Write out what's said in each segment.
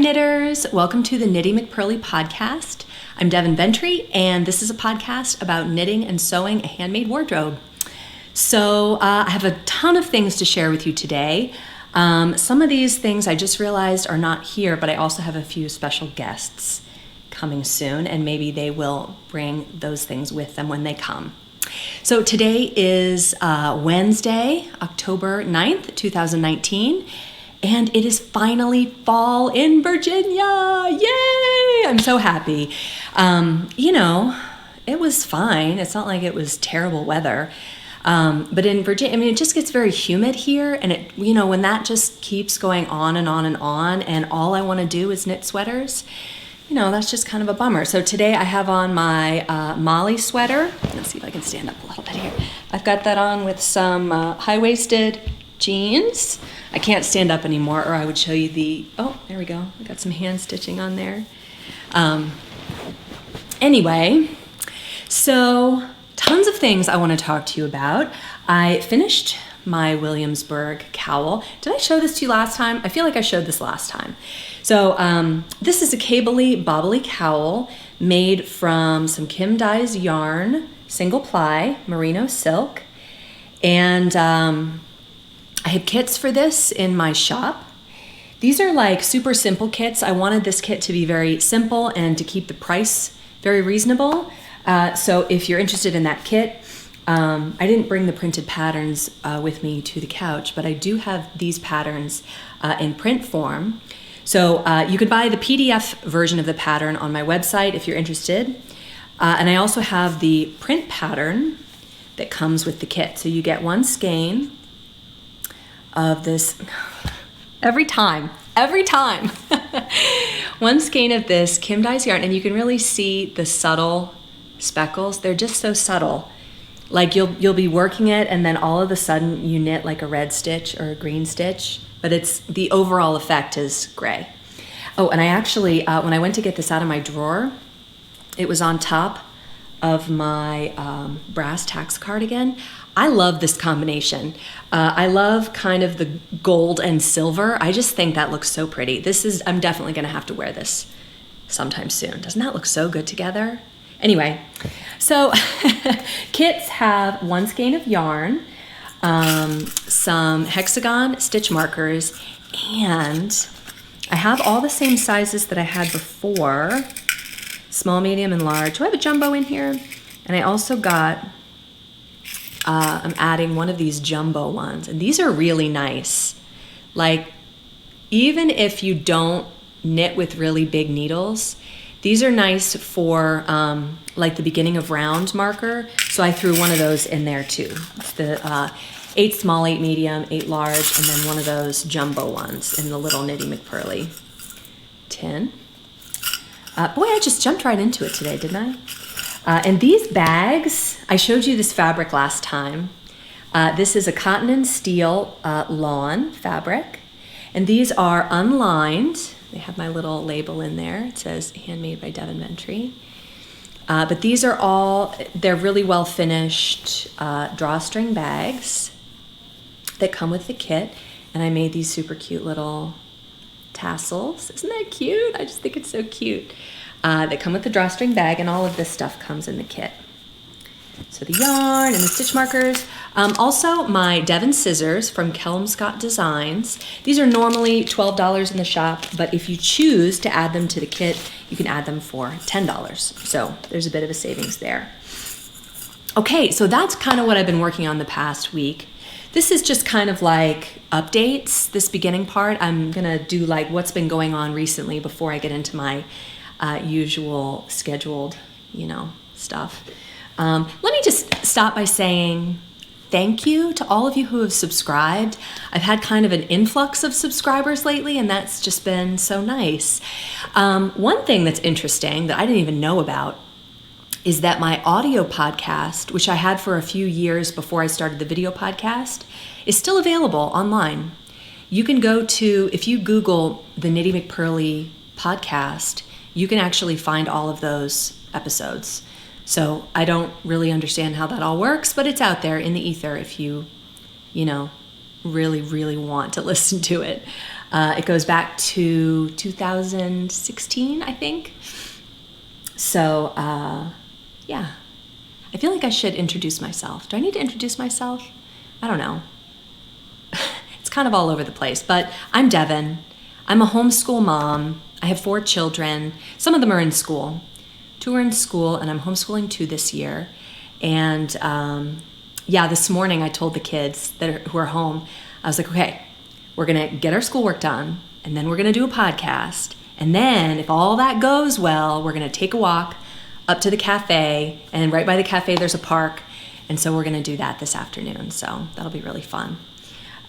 knitters, welcome to the Knitty McPurly podcast. I'm Devin Ventry, and this is a podcast about knitting and sewing a handmade wardrobe. So I have a ton of things to share with you today. Some of these things I just realized are not here, but I also have a few special guests coming soon, and maybe they will bring those things with them when they come. So today is Wednesday, October 9th, 2019. And it is finally fall in Virginia. Yay! I'm so happy. It was fine. It's not like it was terrible weather. But in Virginia, it just gets very humid here. And when that just keeps going on and on and on, and all I want to do is knit sweaters, that's just kind of a bummer. So today I have on my Molly sweater. Let's see if I can stand up a little bit here. I've got that on with some high-waisted jeans. I can't stand up anymore, or I would show you there we go. I got some hand stitching on there. Anyway, so tons of things I want to talk to you about. I finished my Williamsburg cowl. Did I show this to you last time? I feel like I showed this last time. So this is a cabley bobbly cowl made from some Kim Dye's yarn, single ply, merino silk, and I had kits for this in my shop. These are like super simple kits. I wanted this kit to be very simple and to keep the price very reasonable. So if you're interested in that kit, I didn't bring the printed patterns with me to the couch, but I do have these patterns in print form. So you could buy the PDF version of the pattern on my website if you're interested. And I also have the print pattern that comes with the kit. So you get one skein of this every time one skein of this Kim Dye's yarn, and you can really see the subtle speckles. They're just so subtle. Like you'll be working it, and then all of a sudden you knit like a red stitch or a green stitch, but it's the overall effect is gray. Oh, and I actually when I went to get this out of my drawer, it was on top of my brass tax cardigan. I love this combination. I love kind of the gold and silver. I just think that looks so pretty. I'm definitely gonna have to wear this sometime soon. Doesn't that look so good together? Anyway, so kits have one skein of yarn, some hexagon stitch markers, and I have all the same sizes that I had before, small, medium, and large. Do I have a jumbo in here? And I also got, I'm adding one of these jumbo ones, and these are really nice. Like, even if you don't knit with really big needles, these are nice for like the beginning of round marker. So I threw one of those in there too. It's the 8 small, 8 medium, 8 large, and then one of those jumbo ones in the little Knitty McPurly tin. Boy, I just jumped right into it today, didn't I? And these bags, I showed you this fabric last time. This is a cotton and steel lawn fabric. And these are unlined. They have my little label in there. It says handmade by Devin Ventry. But these are they're really well finished drawstring bags that come with the kit. And I made these super cute little tassels. Isn't that cute? I just think it's so cute. That come with the drawstring bag, and all of this stuff comes in the kit. So the yarn and the stitch markers. Also my Devon scissors from Kelmscott Designs. These are normally $12 in the shop, but if you choose to add them to the kit, you can add them for $10. So there's a bit of a savings there. Okay, so that's kind of what I've been working on the past week. This is just kind of like updates, this beginning part. I'm gonna do like what's been going on recently before I get into my usual scheduled, stuff. Let me just stop by saying thank you to all of you who have subscribed. I've had kind of an influx of subscribers lately, and that's just been so nice. One thing that's interesting that I didn't even know about is that my audio podcast, which I had for a few years before I started the video podcast, is still available online. You can go to, if you Google the Knitty McPurly podcast, you can actually find all of those episodes. So I don't really understand how that all works, but it's out there in the ether if you really, really want to listen to it. It goes back to 2016, I think. So, yeah. I feel like I should introduce myself. Do I need to introduce myself? I don't know. It's kind of all over the place, but I'm Devin. I'm a homeschool mom. I have 4 children. Some of them are in school. 2 are in school, and I'm homeschooling 2 this year. And this morning I told the kids who are home, I was like, okay, we're going to get our schoolwork done, and then we're going to do a podcast. And then if all that goes well, we're going to take a walk up to the cafe, and right by the cafe there's a park. And so we're going to do that this afternoon. So that'll be really fun.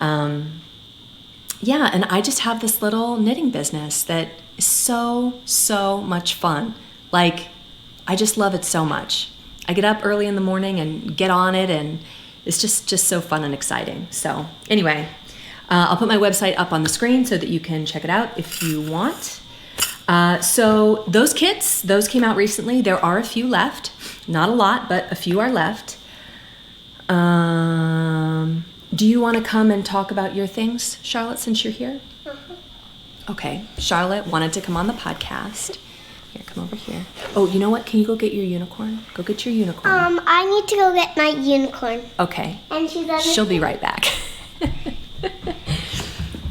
And I just have this little knitting business that is so much fun. Like, I just love it so much. I get up early in the morning and get on it, and it's just so fun and exciting. So anyway, I'll put my website up on the screen so that you can check it out if you want. So those kits, those came out recently. There are a few left. Not a lot, but a few are left. Do you want to come and talk about your things, Charlotte, since you're here? Okay, Charlotte wanted to come on the podcast. Here, come over here. Oh, you know what? Can you go get your unicorn? Go get your unicorn. I need to go get my unicorn. Okay. And she'll be right back.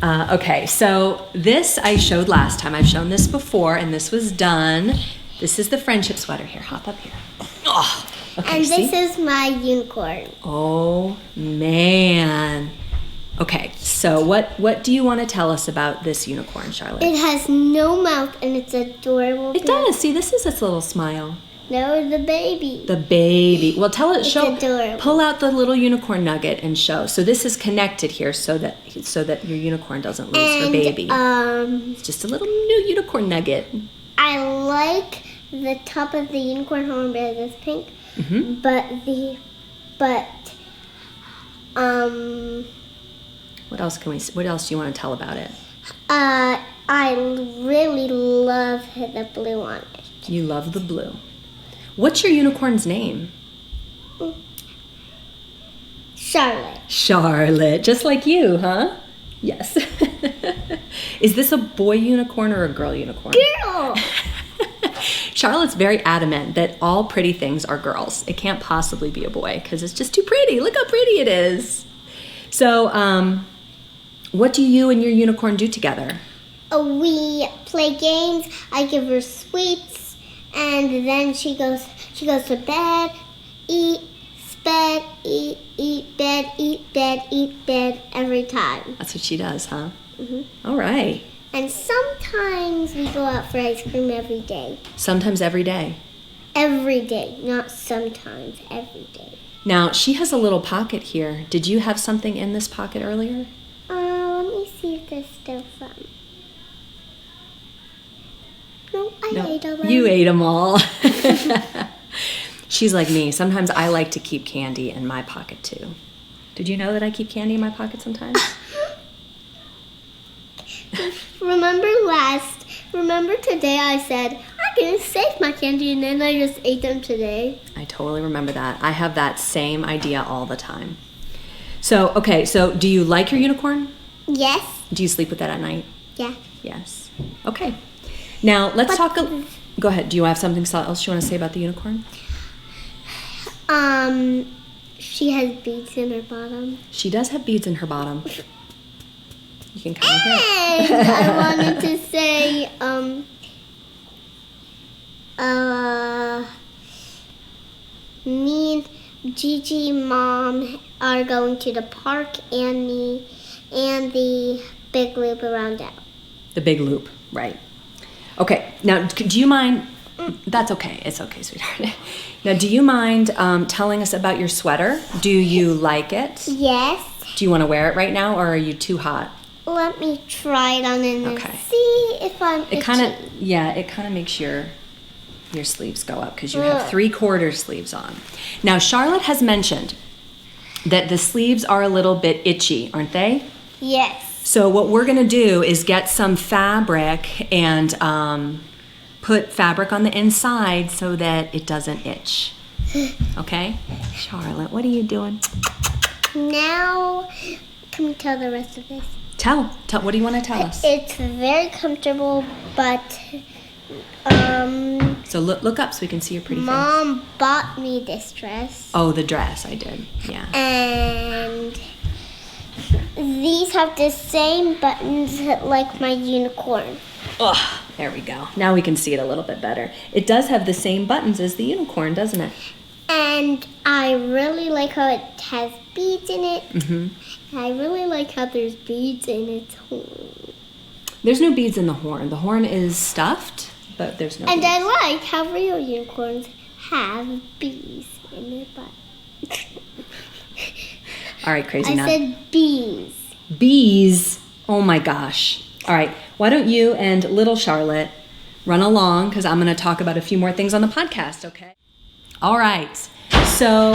Okay, so this I showed last time. I've shown this before, and this was done. This is the friendship sweater. Here, hop up here. Oh, okay, and see? This is my unicorn. Oh, man. Okay, so what do you want to tell us about this unicorn, Charlotte? It has no mouth, and it's adorable. It does. See, this is its little smile. No, the baby. The baby. Well, tell it. It's show. adorable. Pull out the little unicorn nugget and show. So this is connected here, so that your unicorn doesn't lose her baby. It's just a little new unicorn nugget. I like the top of the unicorn horn because it's pink. Mm-hmm. What else do you want to tell about it? I really love the blue on it. You love the blue. What's your unicorn's name? Charlotte. Charlotte, just like you, huh? Yes. Is this a boy unicorn or a girl unicorn? Girl! Charlotte's very adamant that all pretty things are girls. It can't possibly be a boy because it's just too pretty. Look how pretty it is. So, what do you and your unicorn do together? We play games. I give her sweets. And then she goes to bed, eat bed, eat bed every time. That's what she does, huh? Mhm. All right. And sometimes we go out for ice cream every day. Sometimes every day. Every day, not sometimes, every day. Now, she has a little pocket here. Did you have something in this pocket earlier? Let me see if there's still some. No, I ate them. You ate them all. She's like me. Sometimes I like to keep candy in my pocket too. Did you know that I keep candy in my pocket sometimes? Remember today I said, I'm going to save my candy, and then I just ate them today. I totally remember that. I have that same idea all the time. So do you like your unicorn? Yes. Do you sleep with that at night? Yeah. Yes. Okay. Now, let's talk. Go ahead. Do you have something else you want to say about the unicorn? She has beads in her bottom. She does have beads in her bottom. You can kind of hear it. And I wanted to say, me and Gigi mom are going to the park and the big loop around it. The big loop, right. Okay, now do you mind, that's okay, it's okay, sweetheart. Now do you mind telling us about your sweater? Do you like it? Yes. Do you want to wear it right now, or are you too hot? Let me try it on and Okay. see if I'm It kind of makes your sleeves go up because you have 3/4 sleeves on. Now Charlotte has mentioned that the sleeves are a little bit itchy, aren't they? Yes. So what we're gonna do is get some fabric and put fabric on the inside so that it doesn't itch. Okay? Charlotte, what are you doing? Now, can we tell the rest of this? Tell, what do you want to tell us? It's very comfortable, but So look up so we can see your pretty face. Mom bought me this dress. Oh, the dress, I did, yeah. And these have the same buttons like my unicorn. Oh, there we go. Now we can see it a little bit better. It does have the same buttons as the unicorn, doesn't it? And I really like how it has beads in it. Mm-hmm. And I really like how there's beads in its horn. There's no beads in the horn. The horn is stuffed, but there's no And beads. I like how real unicorns have bees in their butt. All right, crazy I now. said bees. Bees. Oh my gosh. All right, why don't you and little Charlotte run along, because I'm going to talk about a few more things on the podcast, okay? All right, so...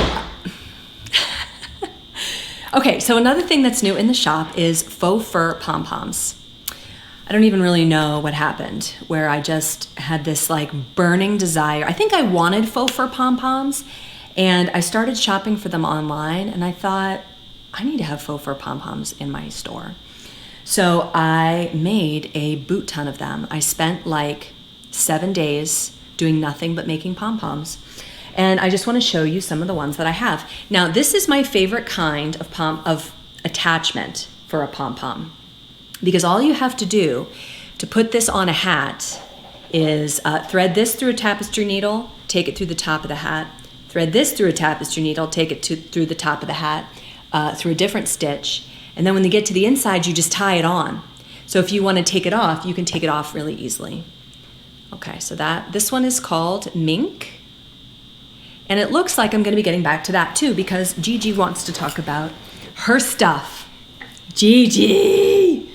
Okay, so another thing that's new in the shop is faux fur pom-poms. I don't even really know what happened, where I just had this like burning desire. I think I wanted faux fur pom-poms, and I started shopping for them online, and I thought, I need to have faux fur pom-poms in my store. So I made a boot ton of them. I spent like 7 days doing nothing but making pom-poms. And I just want to show you some of the ones that I have. Now, this is my favorite kind of attachment for a pom-pom, because all you have to do to put this on a hat is thread this through a tapestry needle, take it through the top of the hat, thread this through a tapestry needle, take it through the top of the hat, through a different stitch, and then when you get to the inside, you just tie it on. So if you want to take it off, you can take it off really easily. Okay, so this one is called Mink. And it looks like I'm going to be getting back to that too, because Gigi wants to talk about her stuff. Gigi!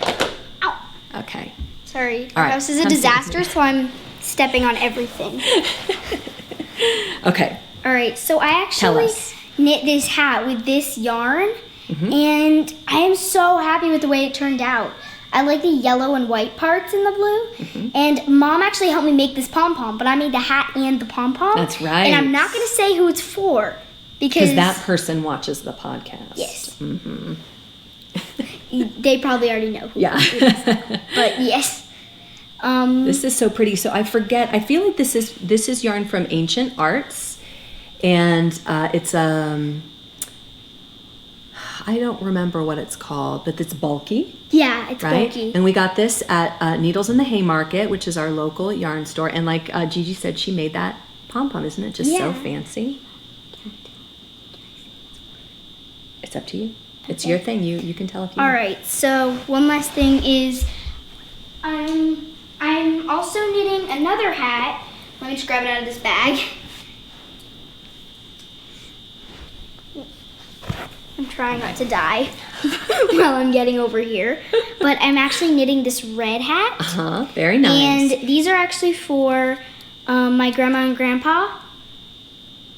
Ow. Okay. Sorry, All our right, house is a come sit with disaster, me. so I'm stepping on everything. Okay. All right, so I Tell actually us. knit this hat with this yarn, Mm-hmm. and I am so happy with the way it turned out. I like the yellow and white parts in the blue, Mm-hmm. and Mom actually helped me make this pom-pom, but I made the hat and the pom-pom. That's right. And I'm not going to say who it's for, Because that person watches the podcast. Yes. Mm-hmm. They probably already know who Yeah. it is. But yes. This is so pretty. So I feel like this is yarn from Ancient Arts, and it's I don't remember what it's called, but it's bulky, Yeah, it's right? bulky. And we got this at Needles in the Haymarket, which is our local yarn store. And like Gigi said, she made that pom-pom. Isn't it just so Yeah. fancy? It's up to you. It's your thing. You can tell if you All want. right, so one last thing is I'm also knitting another hat. Let me just grab it out of this bag. I'm trying not to die while I'm getting over here. But I'm actually knitting this red hat. Uh-huh. Very nice. And these are actually for my grandma and grandpa,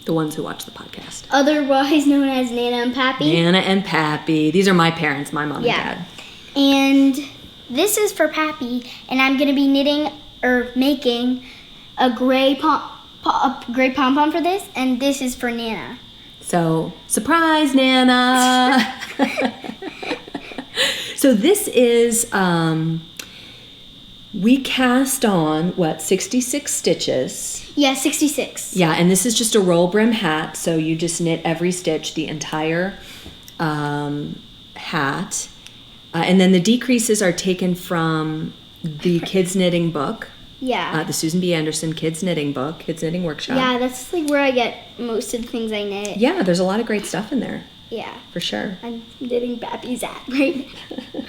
The ones who watch the podcast. otherwise known as Nana and Pappy. Anna and Pappy. These are my parents, my mom Yeah. and dad. And this is for Pappy, and I'm gonna be knitting or making a gray pom-pom for this, and this is for Nana. So, surprise, Nana! So this is, we cast on, 66 stitches. Yeah, 66. Yeah, and this is just a roll brim hat, so you just knit every stitch, the entire hat. And then the decreases are taken from the Kids Knitting book, Yeah. the Susan B. Anderson Kids Knitting book, Kids Knitting Workshop. Yeah, that's like where I get most of the things I knit. Yeah, there's a lot of great stuff in there, Yeah. for sure. I'm knitting Pappy's hat right now.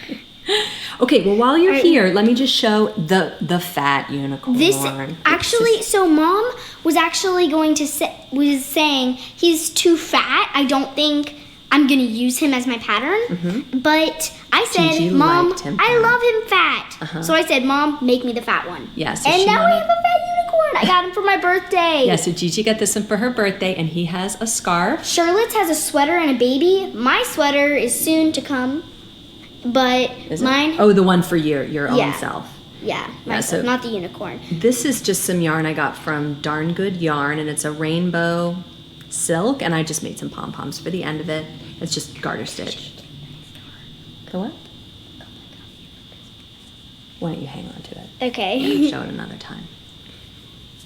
Okay, well, while you're Alright. here, let me just show the fat unicorn. This It's actually, just- so Mom was actually going to was saying he's too fat. I don't think I'm gonna use him as my pattern. But I said, Gigi Mom, liked him I fat. love him fat. Uh-huh. So I said, Mom, make me the fat one. Yeah, so and she now we wanted- have a fat unicorn. I got him for my birthday. Yeah, so Gigi got this one for her birthday, and he has a scarf. Charlotte's has a sweater and a baby. My sweater is soon to come, but Is it? mine, Oh, the one for your own Yeah. self. yeah, Yeah, myself, so- not the unicorn. This is just some yarn I got from Darn Good Yarn, and it's a rainbow silk, and I just made some pom-poms for the end of it. It's just garter stitch. The what? Why don't you hang on to it? Okay. Show it another time.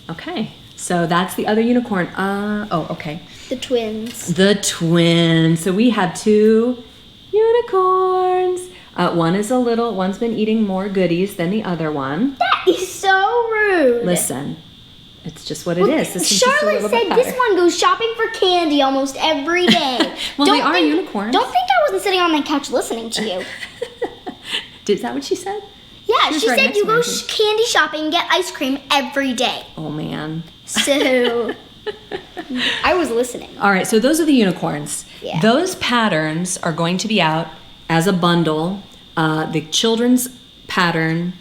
Okay, so that's the other unicorn. Okay. The twins. The twins. So we have 2 unicorns. One is one's been eating more goodies than the other one. That is so rude. Listen, it's just what it is. This one's just a Charlotte little said bit this better. one goes shopping for candy almost every day. Well, they are unicorns. Don't think I wasn't sitting on the couch listening to you. Is that what she said? Yeah, she right said next you to me, go I think. candy shopping and get ice cream every day. Oh, man. So I was listening. All right, so those are the unicorns. Yeah. Those patterns are going to be out as a bundle. The children's pattern,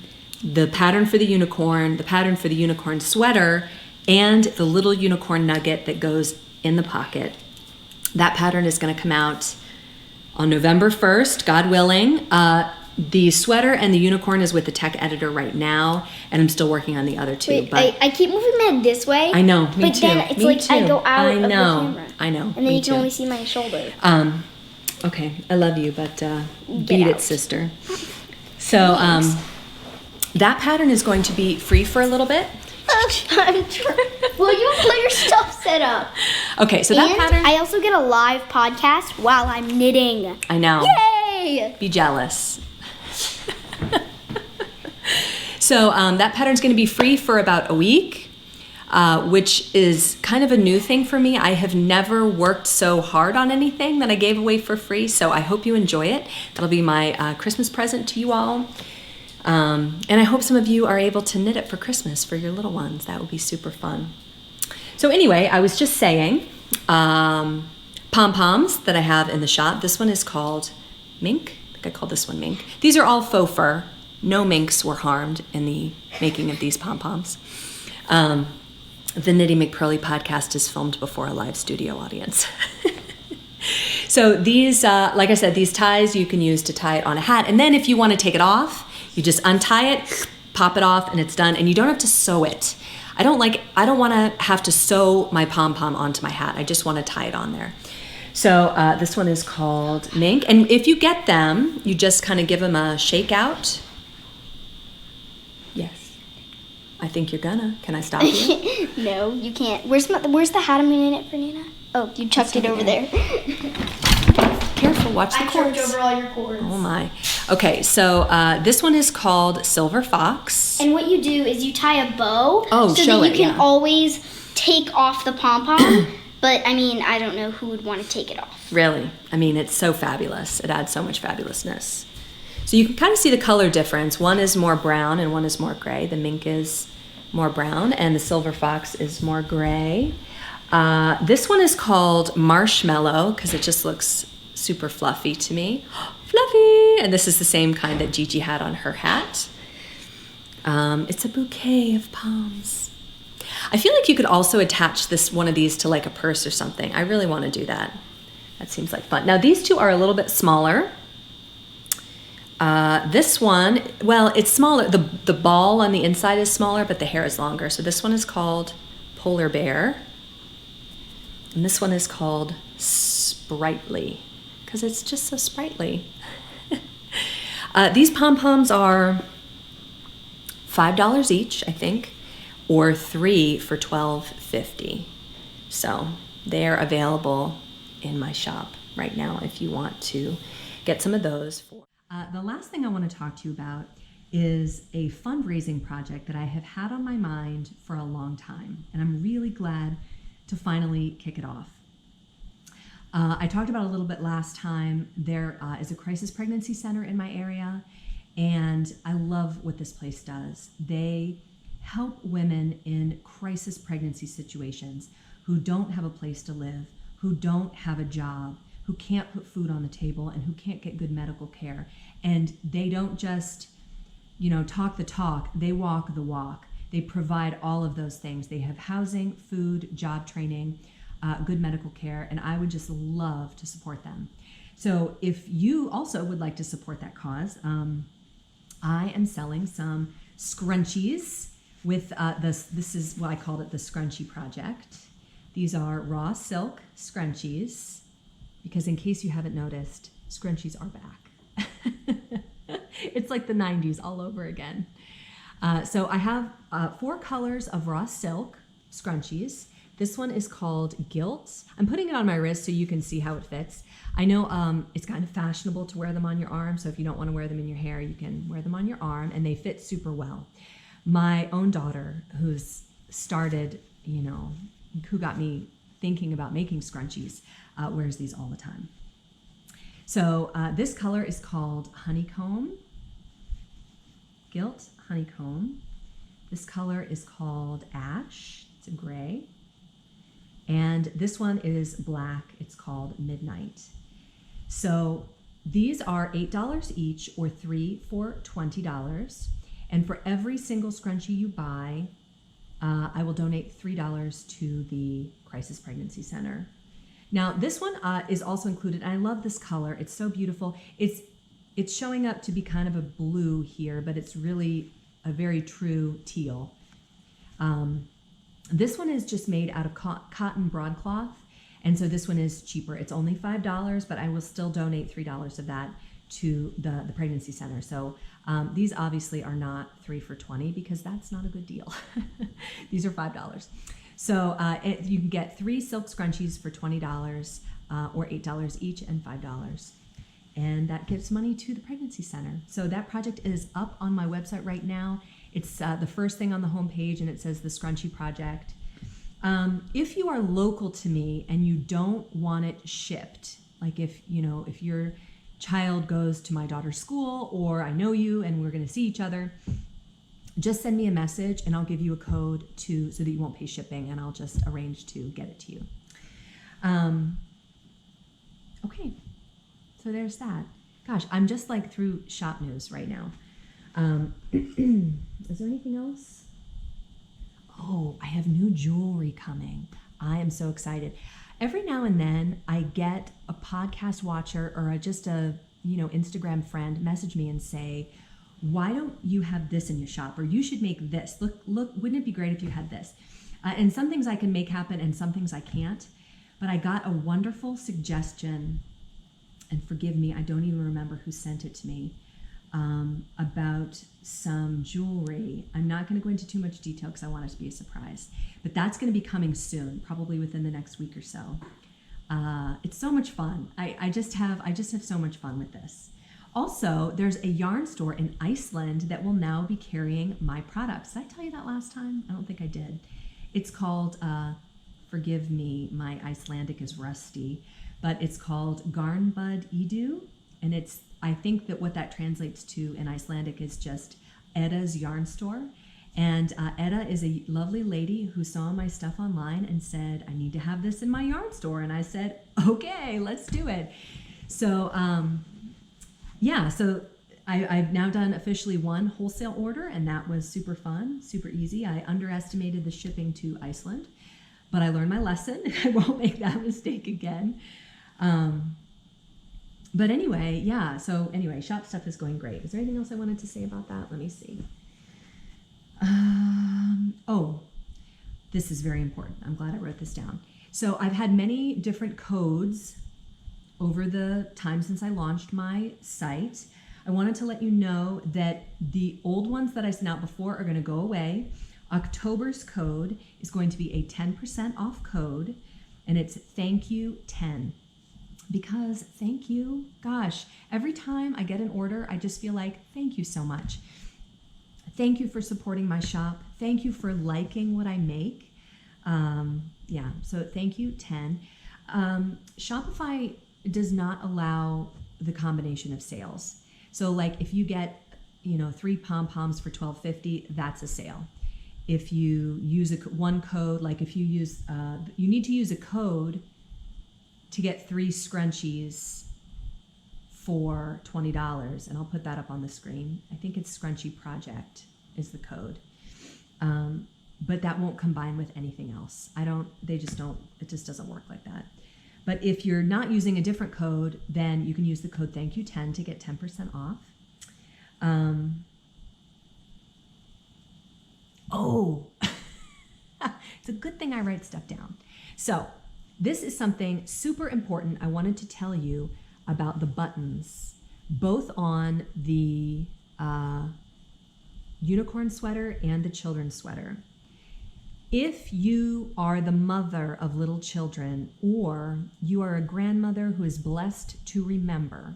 the pattern for the unicorn, the pattern for the unicorn sweater, and the little unicorn nugget that goes in the pocket. That pattern is going to come out on November 1st, God willing. The sweater and the unicorn is with the tech editor right now, and I'm still working on the other 2. Wait, but I keep moving my head this way. I know, me but too. then it's me like too. I go out of the know, camera. I know. And then me you can too. only see my shoulder. Okay, I love you, but beat out. it, sister. So that pattern is going to be free for a little bit. I'm trying. Will you let your stuff set up? Okay, so that And pattern. I also get a live podcast while I'm knitting. I know. Yay! Be jealous. So that pattern's going to be free for about a week, which is kind of a new thing for me. I have never worked so hard on anything that I gave away for free, so I hope you enjoy it. That'll be my Christmas present to you all. And I hope some of you are able to knit it for Christmas for your little ones. That would be super fun. So anyway, I was just saying, Pom Poms that I have in the shop. This one is called Mink. I think I called this one Mink. These are all faux fur. No minks were harmed in the making of these Pom Poms. The Knitty McPurly podcast is filmed before a live studio audience. So these, like I said, these ties you can use to tie it on a hat. And then if you want to take it off, you just untie it, pop it off, and it's done. And you don't have to sew it. I don't want to have to sew my pom-pom onto my hat. I just want to tie it on there. So this one is called Mink. And if you get them, you just kind of give them a shake out. Yes. I think you're gonna. Can I stop you? No, you can't. Where's the hat I'm gonna knit for Nina? Oh, you chucked it over there. Careful, watch the cords. I tripped over all your cords. Oh my. Okay, so this one is called Silver Fox. And what you do is you tie a bow Oh, so show that you it, can yeah. always take off the pom-pom. But, I mean, I don't know who would want to take it off. Really? I mean, it's so fabulous. It adds so much fabulousness. So you can kind of see the color difference. One is more brown and one is more gray. The mink is more brown and the silver fox is more gray. This one is called Marshmallow because it just looks super fluffy to me. Fluffy! And this is the same kind that Gigi had on her hat. It's a bouquet of palms. I feel like you could also attach one of these to like a purse or something. I really want to do that. That seems like fun. Now these two are a little bit smaller. This one, well, it's smaller. The ball on the inside is smaller, but the hair is longer. So this one is called Polar Bear. And this one is called Sprightly, because it's just so sprightly. These pom-poms are $5 each, I think, or 3 for $12.50. So they're available in my shop right now if you want to get some of those. The last thing I want to talk to you about is a fundraising project that I have had on my mind for a long time, and I'm really glad to finally kick it off. I talked about it a little bit last time. There is a crisis pregnancy center in my area, and I love what this place does. They help women in crisis pregnancy situations who don't have a place to live, who don't have a job, who can't put food on the table, and who can't get good medical care. And they don't just, talk the talk, they walk the walk. They provide all of those things. They have housing, food, job training, good medical care, and I would just love to support them. So if you also would like to support that cause, I am selling some scrunchies with this is what I called it, the Scrunchie Project. These are raw silk scrunchies, because in case you haven't noticed, scrunchies are back. It's like the 90s all over again. So I have 4 colors of raw silk scrunchies. This one is called Gilt. I'm putting it on my wrist so you can see how it fits. I know it's kind of fashionable to wear them on your arm, so if you don't want to wear them in your hair, you can wear them on your arm, and they fit super well. My own daughter, who's started, who got me thinking about making scrunchies, wears these all the time. So this color is called Honeycomb. Gilt Honeycomb. This color is called Ash. It's a gray. And this one is black. It's called Midnight. So these are $8 each, or 3 for $20. And for every single scrunchie you buy, I will donate $3 to the Crisis Pregnancy Center. Now this one is also included, and I love this color. It's so beautiful. It's showing up to be kind of a blue here, but it's really a very true teal. This one is just made out of cotton broadcloth, and so this one is cheaper. It's only $5, but I will still donate $3 of that to the pregnancy center. So these obviously are not 3 for $20 because that's not a good deal. These are $5. So you can get 3 silk scrunchies for $20 or $8 each and $5. And that gives money to the pregnancy center. So that project is up on my website right now. It's the first thing on the homepage, and it says the Scrunchie Project. If you are local to me and you don't want it shipped, like if your child goes to my daughter's school, or I know you and we're going to see each other, just send me a message and I'll give you a code so that you won't pay shipping, and I'll just arrange to get it to you. Okay, so there's that. Gosh, I'm just like through shop news right now. Is there anything else? Oh, I have new jewelry coming. I am so excited. Every now and then I get a podcast watcher or just a Instagram friend message me and say, why don't you have this in your shop? Or you should make this. Look, wouldn't it be great if you had this? And some things I can make happen and some things I can't. But I got a wonderful suggestion, and forgive me, I don't even remember who sent it to me, about some jewelry. I'm not going to go into too much detail because I want it to be a surprise. But that's going to be coming soon, probably within the next week or so. It's so much fun. I just have so much fun with this. Also, there's a yarn store in Iceland that will now be carrying my products. Did I tell you that last time? I don't think I did. It's called, forgive me, my Icelandic is rusty, but it's called Garnbud Edu. And I think that what that translates to in Icelandic is just Edda's yarn store. And Edda is a lovely lady who saw my stuff online and said, I need to have this in my yarn store. And I said, okay, let's do it. So, so I've now done officially 1 wholesale order, and that was super fun, super easy. I underestimated the shipping to Iceland, but I learned my lesson, and I won't make that mistake again. But anyway, shop stuff is going great. Is there anything else I wanted to say about that? Let me see. This is very important. I'm glad I wrote this down. So I've had many different codes over the time since I launched my site. I wanted to let you know that the old ones that I sent out before are going to go away. October's code is going to be a 10% off code, and it's thank you 10. Because thank you, gosh, every time I get an order, I just feel like, thank you so much. Thank you for supporting my shop. Thank you for liking what I make. So thank you, 10. Shopify does not allow the combination of sales. So like if you get, 3 Pom Poms for $12.50, that's a sale. If you use one code, like if you use, you need to use a code to get 3 scrunchies for $20, and I'll put that up on the screen. I think it's Scrunchie Project is the code. But that won't combine with anything else. It just doesn't work like that. But if you're not using a different code, then you can use the code THANKYOU10 to get 10% off. It's a good thing I write stuff down. So this is something super important I wanted to tell you about the buttons, both on the unicorn sweater and the children's sweater. If you are the mother of little children, or you are a grandmother who is blessed to remember,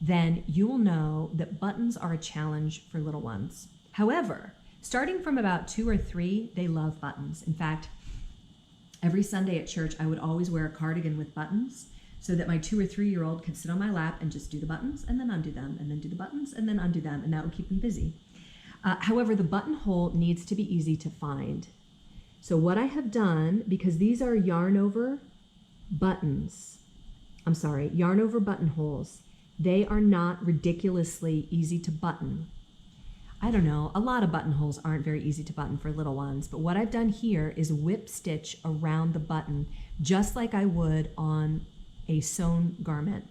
then you will know that buttons are a challenge for little ones. However, starting from about 2 or 3, they love buttons. In fact, every Sunday at church, I would always wear a cardigan with buttons so that my 2 or 3-year-old could sit on my lap and just do the buttons and then undo them, and then do the buttons and then undo them, and that would keep them busy. However, the buttonhole needs to be easy to find. So what I have done, because these are yarn over buttonholes, they are not ridiculously easy to button. I don't know, a lot of buttonholes aren't very easy to button for little ones, but what I've done here is whip stitch around the button just like I would on a sewn garment.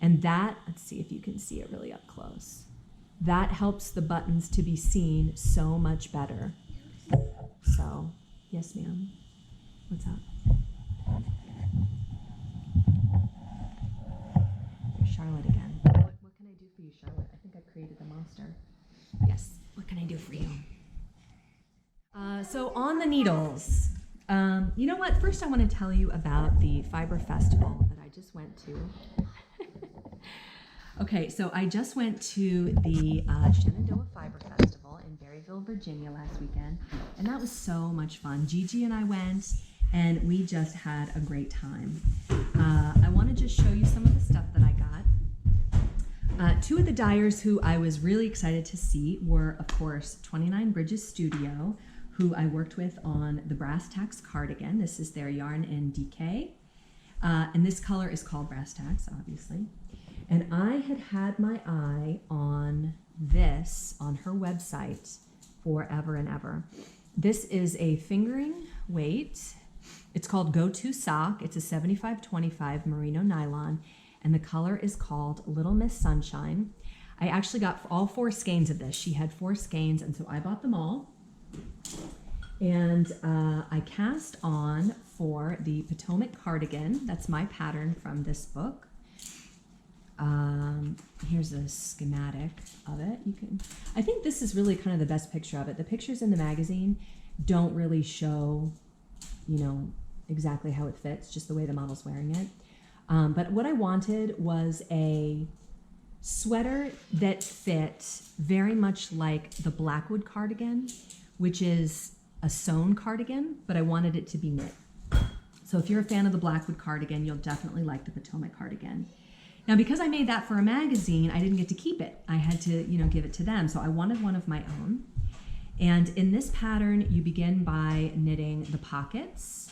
And that, let's see if you can see it really up close. That helps the buttons to be seen so much better. So, yes ma'am, what's up? There's Charlotte again. What can I do for you, Charlotte? I think I created the monster. Yes, what can I do for you? So on the needles, you know what? First I want to tell you about the Fiber Festival that I just went to. Okay, so I just went to the Shenandoah Fiber Festival in Berryville, Virginia last weekend, and that was so much fun. Gigi and I went, and we just had a great time. I want to just show you some of the stuff that I got. 2 of the dyers who I was really excited to see were, of course, 29 Bridges Studio, who I worked with on the Brass Tacks cardigan. This is their yarn in DK, and this color is called Brass Tacks, obviously. And I had my eye on this on her website forever and ever. This is a fingering weight. It's called Go-To Sock. It's a 75/25 merino nylon, and the color is called Little Miss Sunshine. I actually got all 4 skeins of this. She had 4 skeins, and so I bought them all. And I cast on for the Potomac cardigan. That's my pattern from this book. Here's a schematic of it. I think this is really kind of the best picture of it. The pictures in the magazine don't really show, you know, exactly how it fits, just the way the model's wearing it. But what I wanted was a sweater that fit very much like the Blackwood cardigan, which is a sewn cardigan, but I wanted it to be knit. So if you're a fan of the Blackwood cardigan, you'll definitely like the Potomac cardigan. Now, because I made that for a magazine, I didn't get to keep it. I had to, you know, give it to them. So I wanted one of my own. And in this pattern, you begin by knitting the pockets,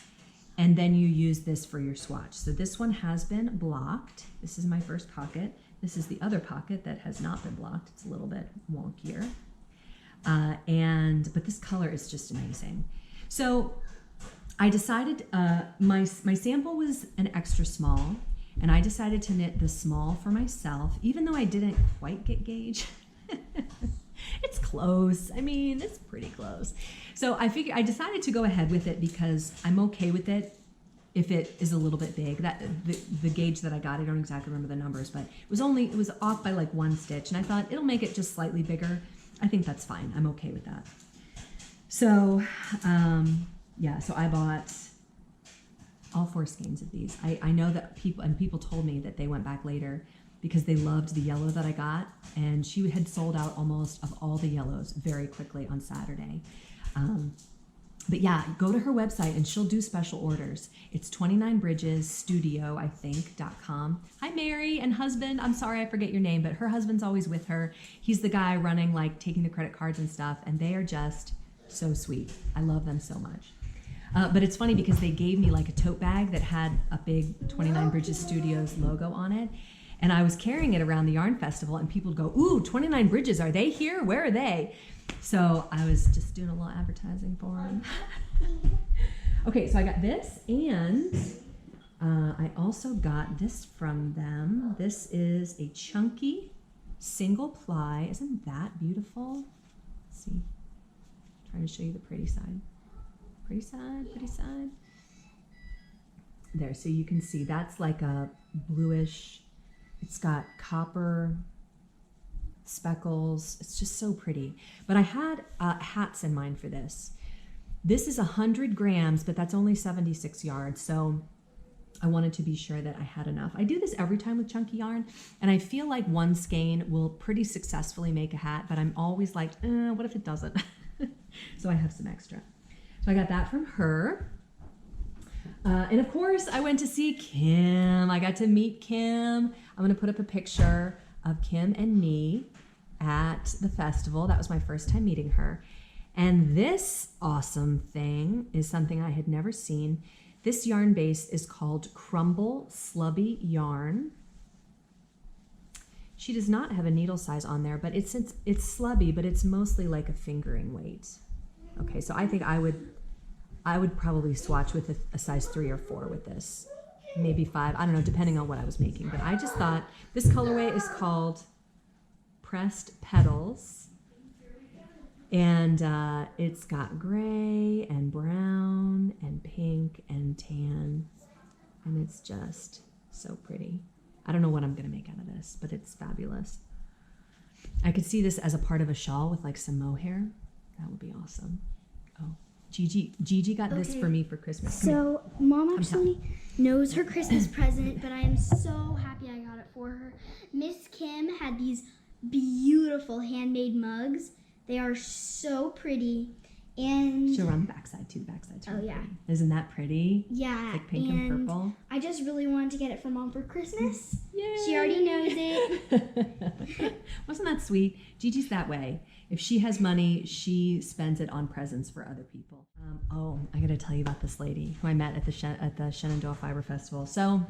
and then you use this for your swatch. So this one has been blocked. This is my first pocket. This is the other pocket that has not been blocked. It's a little bit wonkier. But this color is just amazing. So I decided, my sample was an extra small, and I decided to knit the small for myself, even though I didn't quite get gauge. It's close. I mean, it's pretty close. So I decided to go ahead with it because I'm okay with it if it is a little bit big. That the gauge that I got, I don't exactly remember the numbers, but it was off by like 1 stitch, and I thought it'll make it just slightly bigger. I think that's fine. I'm okay with that. So yeah, so I bought all 4 skeins of these. I know that people told me that they went back later because they loved the yellow that I got, and she had sold out almost of all the yellows very quickly on Saturday. But yeah, go to her website and she'll do special orders. It's 29bridgesstudio, I think, .com. Hi, Mary and husband. I'm sorry I forget your name, but her husband's always with her. He's the guy running, like, taking the credit cards and stuff, and they are just so sweet. I love them so much. But it's funny because they gave me like a tote bag that had a big 29 Bridges Studios logo on it. And I was carrying it around the yarn festival, and people would go, "Ooh, 29 Bridges, are they here? Where are they?" So I was just doing a little advertising for them. Okay, so I got this, and I also got this from them. This is a chunky single ply. Isn't that beautiful? Let's see. I'm trying to show you the pretty side. Pretty side, pretty side. There, so you can see that's like a bluish. It's got copper speckles. It's just so pretty. But I had hats in mind for this. This is 100 grams, but that's only 76 yards. So I wanted to be sure that I had enough. I do this every time with chunky yarn, and I feel like one skein will pretty successfully make a hat, but I'm always like, what if it doesn't? So I have some extra. So I got that from her. And of course, I went to see Kim. I got to meet Kim. I'm going to put up a picture of Kim and me at the festival. That was my first time meeting her. And this awesome thing is something I had never seen. This yarn base is called Crumble Slubby Yarn. She does not have a needle size on there, but it's slubby, but it's mostly like a fingering weight. Okay, so I think I would probably swatch with a size 3 or 4 with this. Maybe 5, I don't know, depending on what I was making. But I just thought this colorway is called Pressed Petals. And it's got gray and brown and pink and tan. And it's just so pretty. I don't know what I'm going to make out of this, but it's fabulous. I could see this as a part of a shawl with like some mohair. That would be awesome. Oh, Gigi got this for me for Christmas. So Mom actually knows her Christmas present, but I am so happy I got it for her. Miss Kim had these beautiful handmade mugs. They are so pretty. And she'll run the backside too. The backside's really yeah. pretty. Isn't that pretty? Yeah. Like pink and purple. I just really wanted to get it for Mom for Christmas. Yay. She already knows it. Wasn't that sweet? Gigi's that way. If she has money, she spends it on presents for other people. I got to tell you about this lady who I met at the Shenandoah Fiber Festival. So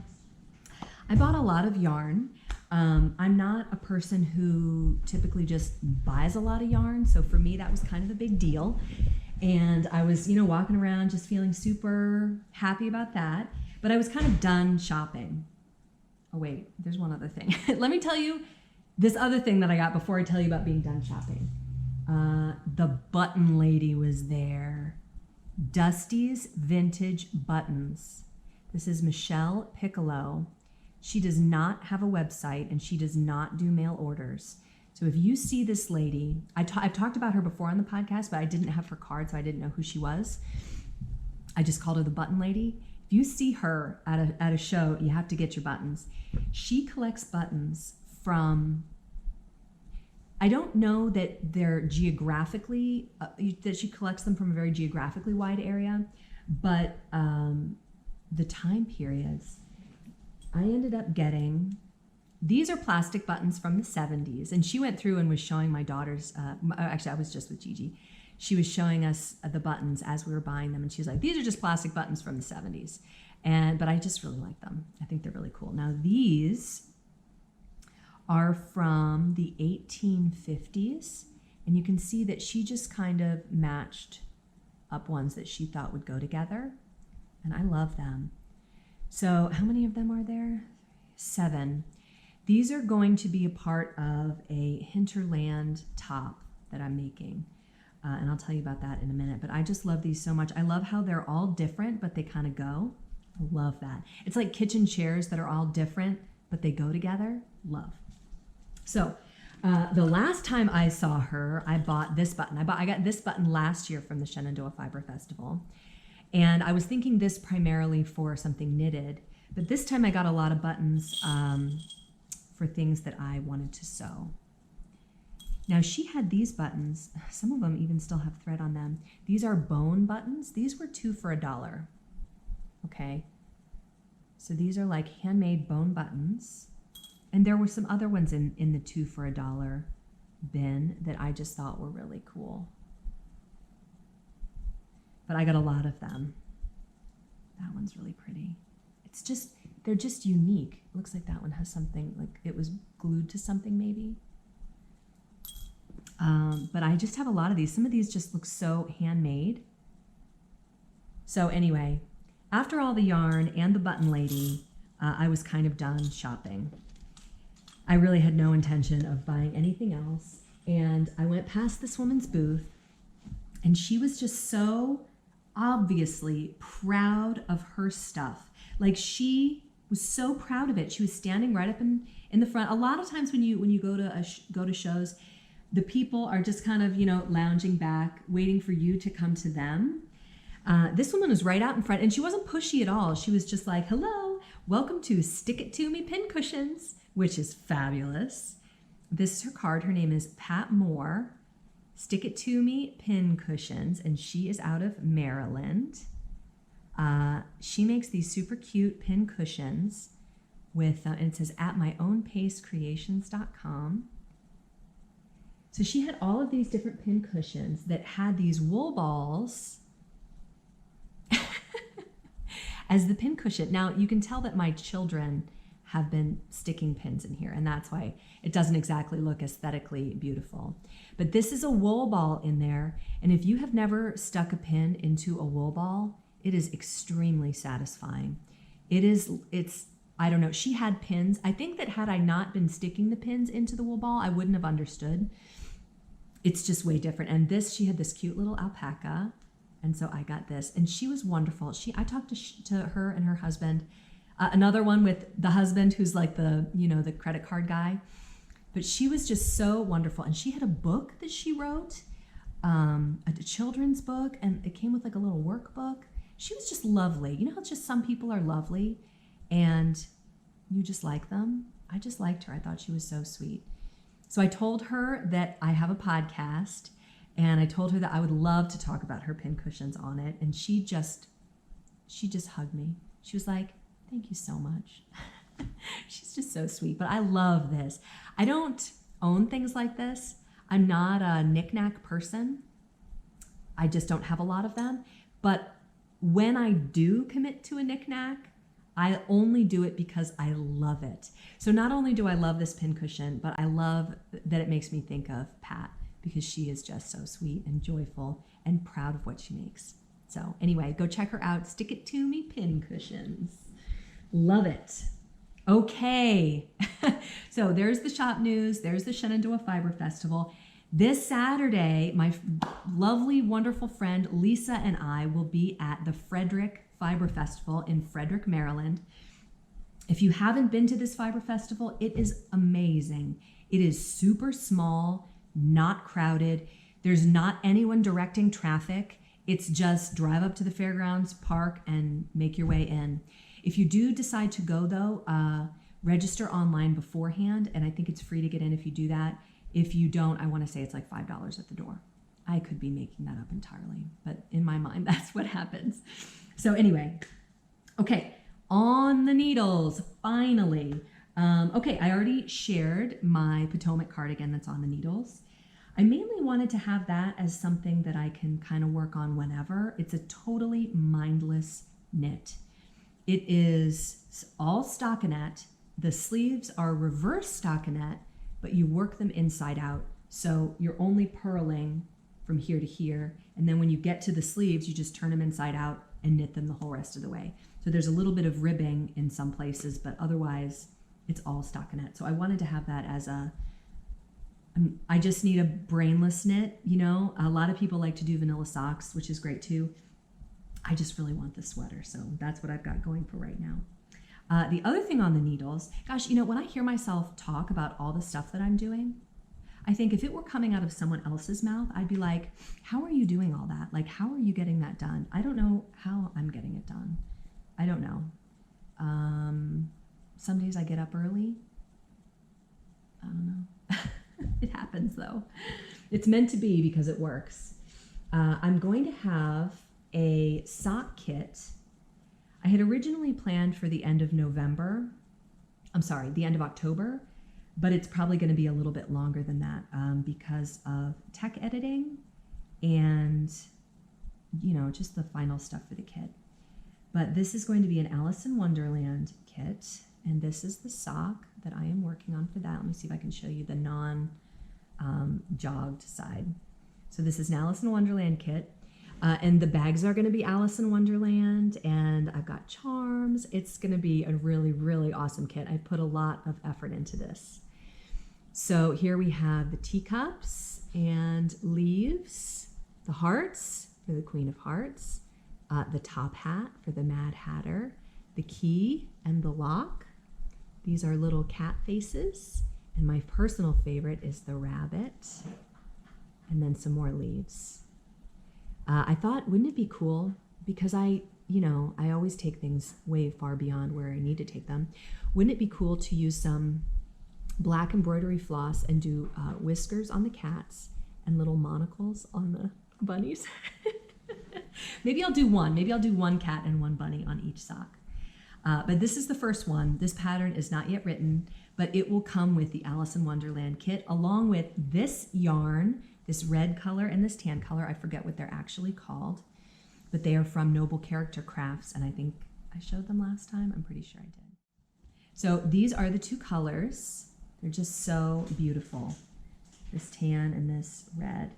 I bought a lot of yarn. I'm not a person who typically just buys a lot of yarn. So for me, that was kind of a big deal. And I was, walking around just feeling super happy about that. But I was kind of done shopping. Oh, wait, there's one other thing. Let me tell you this other thing that I got before I tell you about being done shopping. The button lady was there. Dusty's Vintage Buttons. This is Michelle Piccolo. She does not have a website and she does not do mail orders. So if you see this lady, I've talked about her before on the podcast, but I didn't have her card, so I didn't know who she was. I just called her the button lady. If you see her at a show, you have to get your buttons. She collects buttons from, I don't know that they're geographically, that she collects them from a very geographically wide area, but the time periods, I ended up getting, these are plastic buttons from the 70s. And she went through and was showing my daughters, actually I was just with Gigi. She was showing us the buttons as we were buying them. And she was like, these are just plastic buttons from the 70s. But I just really like them. I think they're really cool. Now these are from the 1850s. And you can see that she just kind of matched up ones that she thought would go together. And I love them. So how many of them are there? 7. These are going to be a part of a hinterland top that I'm making. And I'll tell you about that in a minute. But I just love these so much. I love how they're all different, but they kind of go. I love that. It's like kitchen chairs that are all different, but they go together. Love. So the last time I saw her, I bought this button. I got this button last year from the Shenandoah Fiber Festival. And I was thinking this primarily for something knitted, but this time I got a lot of buttons for things that I wanted to sew. Now she had these buttons, some of them even still have thread on them. These are bone buttons. These were 2 for $1. Okay. So these are like handmade bone buttons. And there were some other ones in the 2 for $1 bin that I just thought were really cool. But I got a lot of them. That one's really pretty. It's just, they're just unique. It looks like that one has something, like it was glued to something maybe. But I just have a lot of these. Some of these just look so handmade. So anyway, after all the yarn and the button lady, I was kind of done shopping. I really had no intention of buying anything else. And I went past this woman's booth and she was just so obviously proud of her stuff. Like she was so proud of it. She was standing right up in the front. A lot of times when you go to go to shows, the people are just kind of, lounging back, waiting for you to come to them. This woman was right out in front, and she wasn't pushy at all. She was just like, hello, welcome to Stick It To Me Pincushions, which is fabulous. This is her card. Her name is Pat Moore, Stick It To Me Pincushions, and she is out of Maryland. She makes these super cute pin cushions with, and it says at myownpacecreations.com. So she had all of these different pin cushions that had these wool balls as the pin cushion. Now you can tell that my children have been sticking pins in here, and that's why it doesn't exactly look aesthetically beautiful. But this is a wool ball in there, and if you have never stuck a pin into a wool ball, it is extremely satisfying. It's I don't know, she had pins. I think that had I not been sticking the pins into the wool ball, I wouldn't have understood. It's just way different. And she had this cute little alpaca, and so I got this, and she was wonderful. I talked to her and her husband, another one with the husband who's like the credit card guy, but she was just so wonderful. And she had a book that she wrote, a children's book, and it came with like a little workbook. She was just lovely. You know how just some people are lovely and you just like them? I just liked her. I thought she was so sweet. So I told her that I have a podcast, and I told her that I would love to talk about her pin cushions on it. And she just hugged me. She was like, thank you so much. She's just so sweet. But I love this. I don't own things like this. I'm not a knick-knack person. I just don't have a lot of them. But when I do commit to a knick-knack, I only do it because I love it. So not only do I love this pincushion, but I love that it makes me think of Pat, because she is just so sweet and joyful and proud of what she makes. So anyway, go check her out. Stick It To Me Pincushions. Love it. Okay. So there's the shop news. There's the Shenandoah Fiber Festival. This Saturday, my lovely, wonderful friend Lisa and I will be at the Frederick Fiber Festival in Frederick, Maryland. If you haven't been to this fiber festival, it is amazing. It is super small, not crowded. There's not anyone directing traffic. It's just drive up to the fairgrounds, park, and make your way in. If you do decide to go, though, register online beforehand, and I think it's free to get in if you do that. If you don't, I want to say it's like $5 at the door. I could be making that up entirely, but in my mind, that's what happens. So anyway, okay, on the needles, finally. Okay, I already shared my Potomac cardigan that's on the needles. I mainly wanted to have that as something that I can kind of work on whenever. It's a totally mindless knit. It is all stockinette. The sleeves are reverse stockinette, but you work them inside out. So you're only purling from here to here. And then when you get to the sleeves, you just turn them inside out and knit them the whole rest of the way. So there's a little bit of ribbing in some places, but otherwise it's all stockinette. So I wanted to have that as I just need a brainless knit, A lot of people like to do vanilla socks, which is great too. I just really want the sweater, so that's what I've got going for right now. The other thing on the needles, gosh, when I hear myself talk about all the stuff that I'm doing, I think if it were coming out of someone else's mouth, I'd be like, how are you doing all that? Like, how are you getting that done? I don't know how I'm getting it done. I don't know. Some days I get up early. I don't know. It happens though. It's meant to be because it works. I'm going to have a sock kit. I had originally planned for the end of November. I'm sorry, the end of October, but it's probably going to be a little bit longer than that because of tech editing and, just the final stuff for the kit. But this is going to be an Alice in Wonderland kit, and this is the sock that I am working on for that. Let me see if I can show you the non-jogged side. So this is an Alice in Wonderland kit. And the bags are going to be Alice in Wonderland, and I've got charms. It's going to be a really, really awesome kit. I put a lot of effort into this. So here we have the teacups and leaves, the hearts for the Queen of Hearts, the top hat for the Mad Hatter, the key and the lock. These are little cat faces. And my personal favorite is the rabbit. And then some more leaves. I thought, wouldn't it be cool? Because I always take things way far beyond where I need to take them. Wouldn't it be cool to use some black embroidery floss and do whiskers on the cats and little monocles on the bunnies? Maybe I'll do one. Maybe I'll do one cat and one bunny on each sock. But this is the first one. This pattern is not yet written, but it will come with the Alice in Wonderland kit, along with this yarn, this red color and this tan color. I forget what they're actually called, but they are from Noble Character Crafts, and I think I showed them last time. I'm pretty sure I did. So these are the two colors. They're just so beautiful. This tan and this red.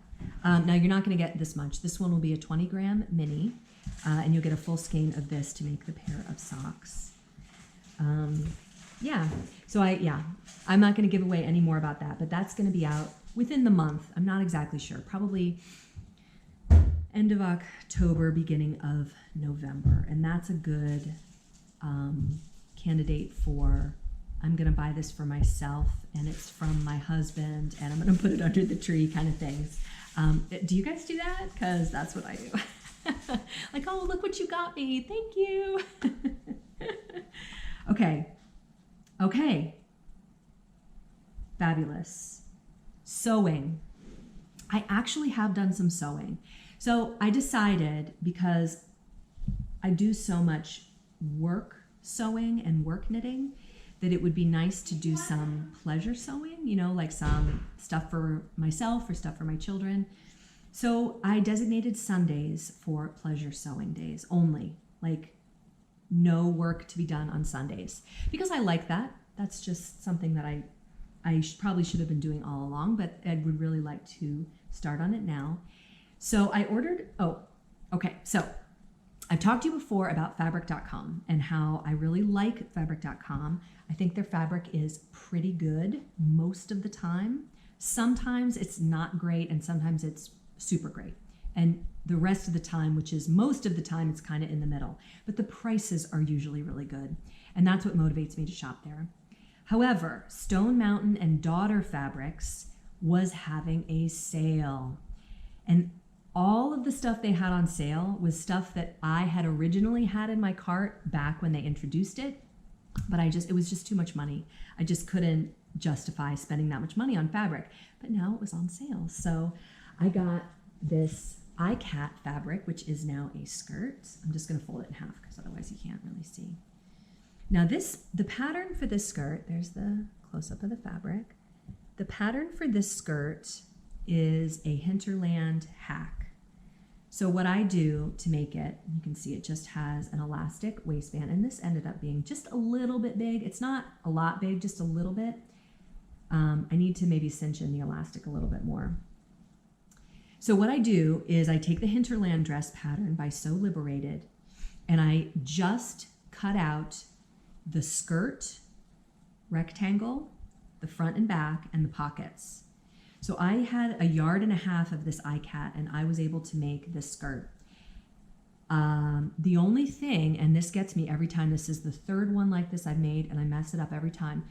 Now you're not going to get this much. This one will be a 20-gram mini, and you'll get a full skein of this to make the pair of socks. Yeah, so I'm not going to give away any more about that, but that's going to be out within the month. I'm not exactly sure. Probably end of October, beginning of November, and that's a good candidate for, I'm going to buy this for myself, and it's from my husband, and I'm going to put it under the tree kind of things. Do you guys do that? Because that's what I do. Like, oh, look what you got me. Thank you. Okay. Fabulous. Sewing. I actually have done some sewing. So I decided, because I do so much work sewing and work knitting, that it would be nice to do some pleasure sewing, like some stuff for myself or stuff for my children. So I designated Sundays for pleasure sewing days only, like no work to be done on Sundays, because I like that. That's just something that I probably should have been doing all along, but I would really like to start on it now. So I ordered, so I've talked to you before about fabric.com and how I really like fabric.com. I think their fabric is pretty good most of the time. Sometimes it's not great, and sometimes it's super great. And the rest of the time, which is most of the time, it's kind of in the middle. But the prices are usually really good, and that's what motivates me to shop there. However, Stone Mountain and Daughter Fabrics was having a sale. And all of the stuff they had on sale was stuff that I had originally had in my cart back when they introduced it, but it was just too much money. I just couldn't justify spending that much money on fabric, but now it was on sale. So I got this Ikat fabric, which is now a skirt. I'm just gonna fold it in half because otherwise you can't really see. Now the pattern for this skirt, there's the close-up of the fabric. The pattern for this skirt is a hinterland hack. So what I do to make it, you can see it just has an elastic waistband, and this ended up being just a little bit big. It's not a lot big, just a little bit. I need to maybe cinch in the elastic a little bit more. So what I do is I take the hinterland dress pattern by Sew Liberated, and I just cut out the skirt rectangle, the front and back, and the pockets. So I had 1.5 yards of this Ikat, and I was able to make this skirt. The only thing, and this gets me every time, this is the third one like this I've made, and I mess it up every time,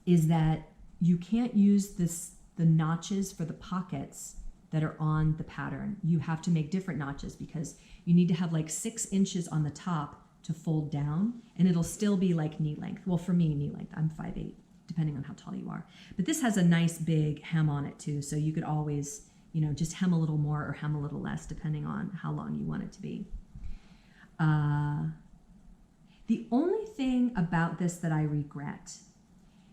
is that you can't use the notches for the pockets that are on the pattern. You have to make different notches because you need to have like 6 inches on the top to fold down, and it'll still be like knee length. Well, for me, knee length. I'm 5'8", depending on how tall you are. But this has a nice big hem on it too, so you could always, just hem a little more or hem a little less depending on how long you want it to be. The only thing about this that I regret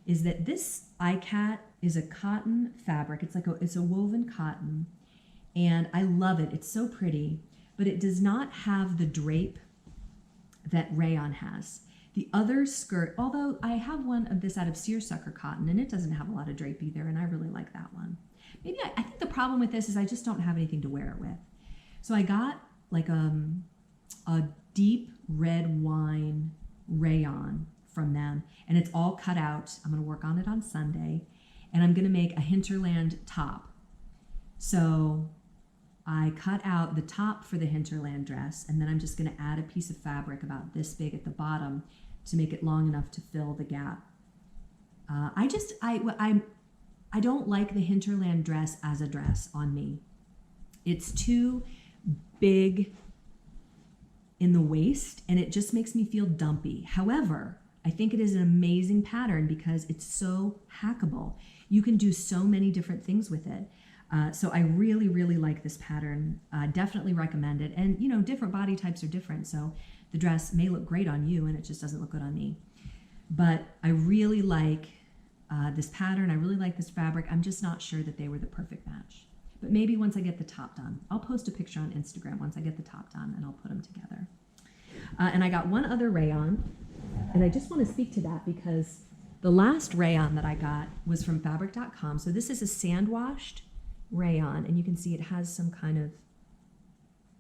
is that this Ikat is a cotton fabric. It's a woven cotton, and I love it. It's so pretty, but it does not have the drape that rayon has. The other skirt, although I have one of this out of seersucker cotton, and it doesn't have a lot of drape either, and I really like that one. Maybe I think the problem with this is I just don't have anything to wear it with. So I got like a deep red wine rayon from them, and it's all cut out. I'm gonna work on it on Sunday, and I'm gonna make a hinterland top. So I cut out the top for the hinterland dress, and then I'm just going to add a piece of fabric about this big at the bottom to make it long enough to fill the gap. I don't like the hinterland dress as a dress on me. It's too big in the waist, and it just makes me feel dumpy. However, I think it is an amazing pattern because it's so hackable. You can do so many different things with it. So I really, really like this pattern. Definitely recommend it. And you know, different body types are different. So the dress may look great on you and it just doesn't look good on me. But I really like this pattern. I really like this fabric. I'm just not sure that they were the perfect match. But maybe once I get the top done. I'll post a picture on Instagram once I get the top done and I'll put them together. And I got one other rayon, and I just want to speak to that because the last rayon that I got was from fabric.com. So this is a sand washed rayon, and you can see it has some kind of,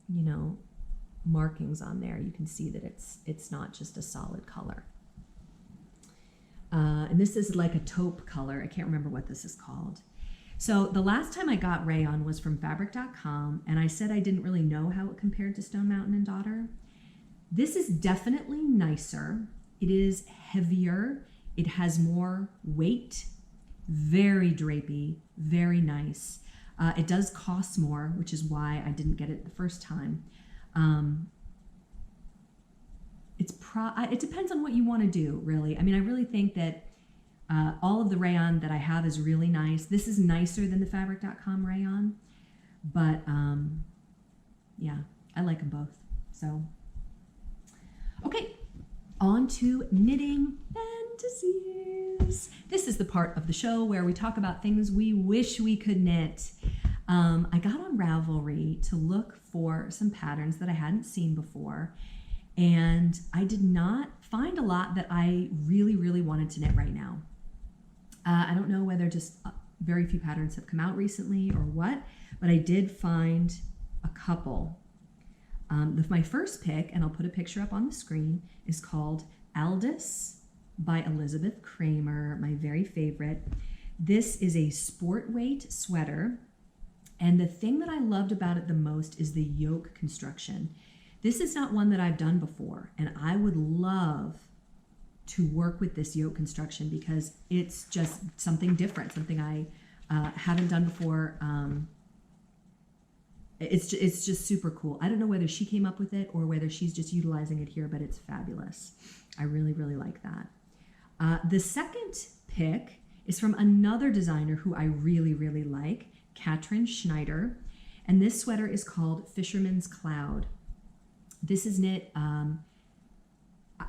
you know, markings on there. You can see that it's not just a solid color. And this is like a taupe color. I can't remember what this is called. So the last time I got rayon was from fabric.com, and I said I didn't really know how it compared to Stone Mountain and Daughter. This is definitely nicer. It is heavier. It has more weight. Very drapey, very nice. It does cost more, which is why I didn't get it the first time. It depends on what you want to do, really. I mean, I really think that all of the rayon that I have is really nice. This is nicer than the fabric.com rayon, but yeah, I like them both. So, okay, on to knitting fantasies. This is the part of the show where we talk about things we wish we could knit. I got on Ravelry to look for some patterns that I hadn't seen before, and I did not find a lot that I really, really wanted to knit right now. I don't know whether just very few patterns have come out recently or what, but I did find a couple. My first pick, and I'll put a picture up on the screen, is called Aldous by Elizabeth Kramer, my very favorite. This is a sport weight sweater, and the thing that I loved about it the most is the yoke construction. This is not one that I've done before, and I would love to work with this yoke construction because it's just something different, something I haven't done before. It's just super cool. I don't know whether she came up with it or whether she's just utilizing it here, but it's fabulous. I really, really like that. The second pick is from another designer who I really, really like, Katrin Schneider, and this sweater is called Fisherman's Cloud. This is knit,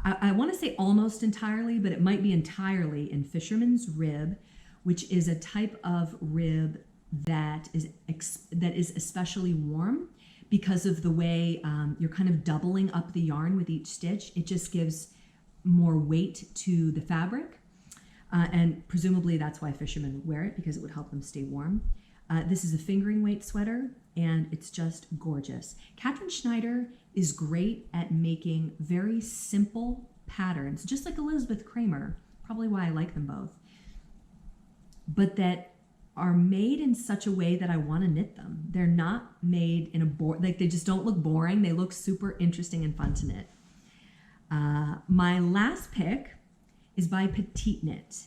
I want to say almost entirely, but it might be entirely in Fisherman's Rib, which is a type of rib that is especially warm because of the way you're kind of doubling up the yarn with each stitch. It just gives more weight to the fabric, and presumably that's why fishermen wear it, because it would help them stay warm. This is a fingering weight sweater, and it's just gorgeous. Katrin Schneider is great at making very simple patterns, just like Elizabeth Kramer, probably why I like them both, but that are made in such a way that I want to knit them. They're not made in like they just don't look boring. They look super interesting and fun to knit. My last pick is by Petite Knit,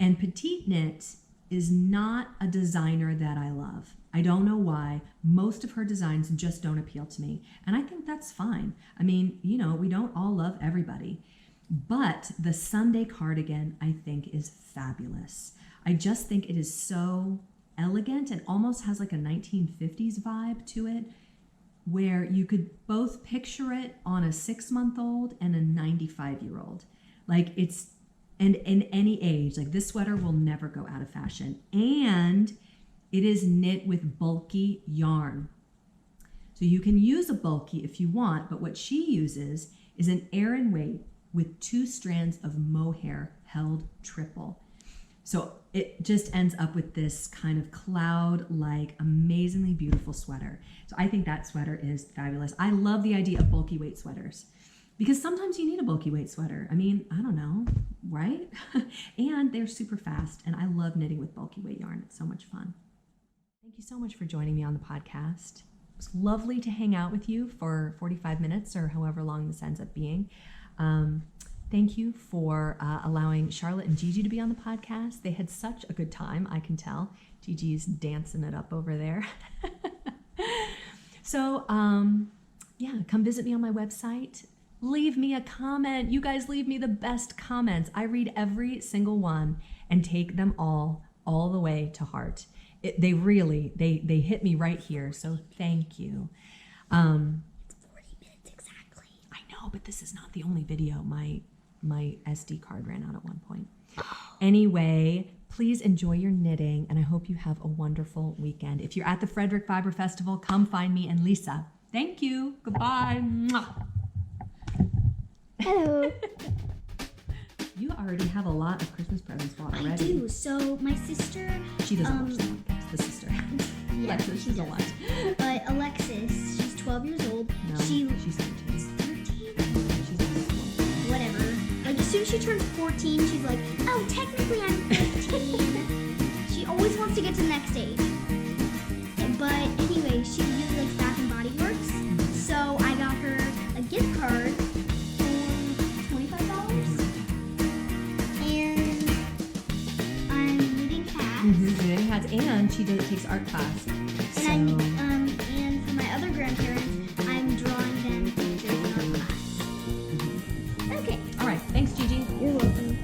and Petite Knit is not a designer that I love. I don't know why. Most of her designs just don't appeal to me, and I think that's fine. I mean, you know, we don't all love everybody, but the Sunday cardigan I think is fabulous. I just think it is so elegant and almost has like a 1950s vibe to it, where you could both picture it on a 6-month-old and a 95-year-old. Like it's, and in any age, like this sweater will never go out of fashion. And it is knit with bulky yarn. So you can use a bulky if you want, but what she uses is an Aran weight with 2 strands of mohair held triple. So it just ends up with this kind of cloud-like, amazingly beautiful sweater. So I think that sweater is fabulous. I love the idea of bulky weight sweaters because sometimes you need a bulky weight sweater. I mean, I don't know, right? And they're super fast, and I love knitting with bulky weight yarn. It's so much fun. Thank you so much for joining me on the podcast. was lovely to hang out with you for 45 minutes or however long this ends up being. Thank you for allowing Charlotte and Gigi to be on the podcast. They had such a good time, I can tell. Gigi's dancing it up over there. So, yeah, come visit me on my website. Leave me a comment. You guys leave me the best comments. I read every single one and take them all the way to heart. They really hit me right here. So thank you. It's 40 minutes exactly. I know, but this is not the only video. My SD card ran out at one point. Anyway, please enjoy your knitting, and I hope you have a wonderful weekend. If you're at the Frederick Fiber Festival, come find me and Lisa. Thank you. Goodbye. Mwah. Hello. You already have a lot of Christmas presents bought already. I do. So my sister. She doesn't watch the podcast. The sister. Yeah, Alexis, she's a lot. But Alexis, she's 12 years old. No, she's 13. 13. She's Whatever. Like as soon as she turns 14, she's like, oh, technically I'm 15. She always wants to get to the next stage. But anyway, she really likes Bath and Body Works. So I got her a gift card for $25. And I'm knitting hats. knitting hats, and she takes art class. So. And and for my other grandparents, I'm drawing them pictures in art class. Okay. All right. Thanks, Gigi. You're welcome.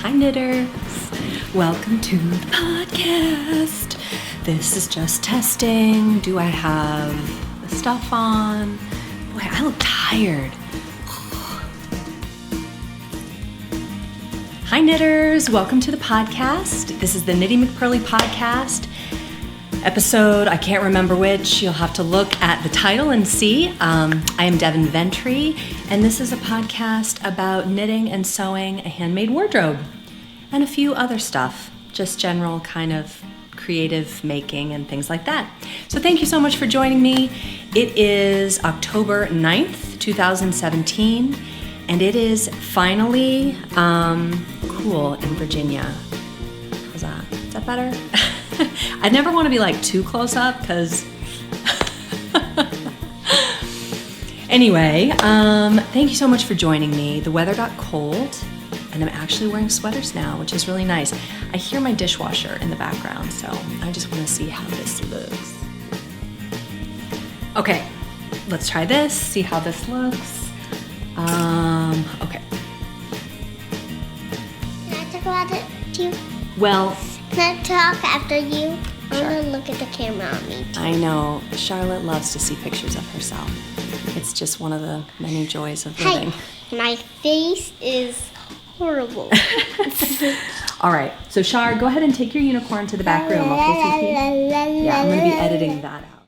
Hi, knitters. Welcome to the podcast. This is just testing. Do I have the stuff on? Boy, I look tired. Hi, knitters. Welcome to the podcast. This is the Knitty McPurly podcast. Episode, I can't remember which. You'll have to look at the title and see. I am Devin Ventry, and this is a podcast about knitting and sewing a handmade wardrobe and a few other stuff, just general kind of creative making and things like that. So thank you so much for joining me. It is October 9th, 2017, and it is finally cool in Virginia. How's that? Is that better? I never want to be like too close up because anyway, thank you so much for joining me. The weather got cold and I'm actually wearing sweaters now, which is really nice. I hear my dishwasher in the background, so I just want to see how this looks. Okay, let's try this, see how this looks. Okay. Can I talk about it too? Well, Can I talk after you? I Sure. want to look at the camera on me too. I know Charlotte loves to see pictures of herself. It's just one of the many joys of living. Hey, my face is horrible. All right, so Char, go ahead and take your unicorn to the back room, okay, sweetie? Yeah, I'm gonna be editing that out.